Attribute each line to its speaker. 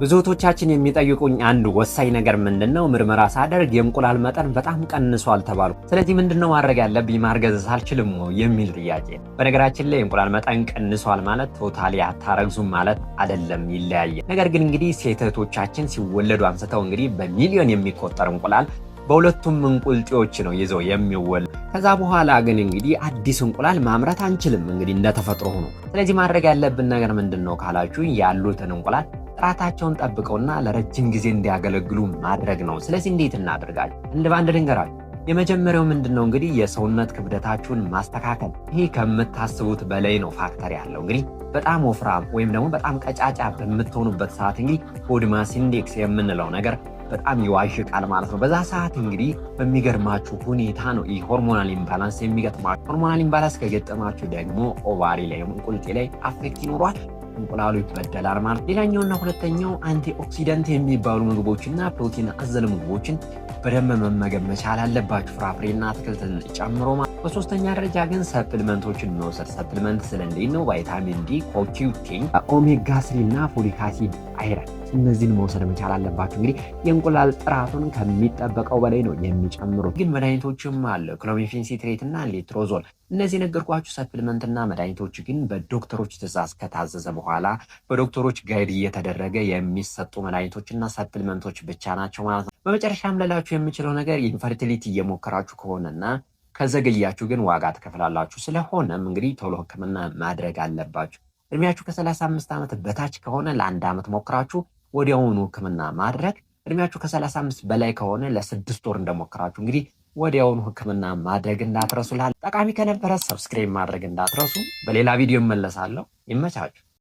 Speaker 1: ብዙዎቻችን የሚጠይቁኝ አንድ ወሳኝ ነገር ምንድነው? ምርመራ ሳደርግ የእንቁላል መጠን በጣም ቀንሷል ተባሉ። ስለዚህ ምንድነው ማድረግ ያለብኝ? ማርገዝ አልችልም የሚል ጥያቄ። በነገራችን ላይ የእንቁላል መጠን ቀንሷል ማለት ቶታሊ አታረግዙም ማለት አይደለም፣ ይለያያል። ነገር ግን እንግዲህ ሴቶቻችን ሲወለዱ አንስተው እንግዲህ በሚሊዮን የሚቆጠር እንቁላል በሁለቱም እንቁልጤዎች ነው ይዘው የሚወለዱ። ከዛ በኋላ ግን እንግዲህ አዲስ እንቁላል ማምረት አንችልም እንግዲህ እንደተፈጥሮ ሆኖ። ስለዚህ ማድረግ ያለብን ነገር ምንድነው ካላችሁ ያሉትን እንቁላል ጥራታቸውን ጠብቀውና ለረጅም ጊዜ እንዲያገለግሉ ማድረግ ነው። ስለዚህ እንዴት እናደርጋለን? እንደ ባንድ ልንገራችሁ። የመጀመሪያው ምንድነው እንግዲህ የሰውነት ክብደታችሁን ማስተካከል። ይሄ ከምታስቡት በላይ ነው ፋክተር ያለው። እንግዲህ በጣም ወፍራም ወይም ደግሞ በጣም ቀጫጫ በምትሆኑበት ሰዓት እንግዲህ ቦዲ ማስ ኢንዴክስ የምንለው ነገር በጣም ይዋዥቃል ማለት ነው። በዛ ሰዓት እንግዲህ በሚገርማችሁ ሁኔታ ነው ይህ ሆርሞናል ኢምባላንስ የሚገጥማችሁ። ሆርሞናል ኢምባላንስ ከገጠማችሁ ደግሞ ኦቫሪ ላይ እንቁልጤ ላይ አፌክት ይኖሯል፣ እንቁላሉ ይበደላል ማለት። ሌላኛውና ሁለተኛው አንቲ ኦክሲደንት የሚባሉ ምግቦችና ፕሮቲን አዘል ምግቦችን በደንብ መመገብ መቻል አለባችሁ፣ ፍራፍሬና አትክልትን ጨምሮ ማለት። በሶስተኛ ደረጃ ግን ሰፕሊመንቶችን መውሰድ። ሰፕሊመንት ስለ እንዴት ነው? ቫይታሚን ዲ፣ ኮኪዩቲን፣ ኦሜጋ 3 እና ፎሊክ አሲድ፣ አይረን እነዚህን መውሰድ መቻል አለባችሁ። እንግዲህ የእንቁላል ጥራቱን ከሚጠበቀው በላይ ነው የሚጨምሩት። ግን መድኃኒቶችም አለ፣ ክሎሚፌን ሲትሬት እና ሌትሮዞል። እነዚህ የነገርኳችሁ ሰፕሊመንት እና መድኃኒቶች ግን በዶክተሮች ትዕዛዝ ከታዘዘ በኋላ በዶክተሮች ጋይድ እየተደረገ የሚሰጡ መድኃኒቶችና ሰፕሊመንቶች ብቻ ናቸው ማለት ነው። በመጨረሻም ልላችሁ የምችለው ነገር ኢንፈርቲሊቲ እየሞከራችሁ ከሆነና ከዘገያችሁ ግን ዋጋ ትከፍላላችሁ። ስለሆነም እንግዲህ ቶሎ ሕክምና ማድረግ አለባችሁ። እድሜያችሁ ከ35 ዓመት በታች ከሆነ ለ1 ዓመት ሞክራችሁ ወዲያውኑ ሕክምና ማድረግ። እድሜያችሁ ከ35 በላይ ከሆነ ለ6 ወር እንደሞከራችሁ እንግዲህ ወዲያውኑ ሕክምና ማድረግ እንዳትረሱ። ጠቃሚ ከነበረ ሰብስክራይብ ማድረግ እንዳትረሱ። በሌላ ቪዲዮ እመለሳለሁ። ይመቻችሁ።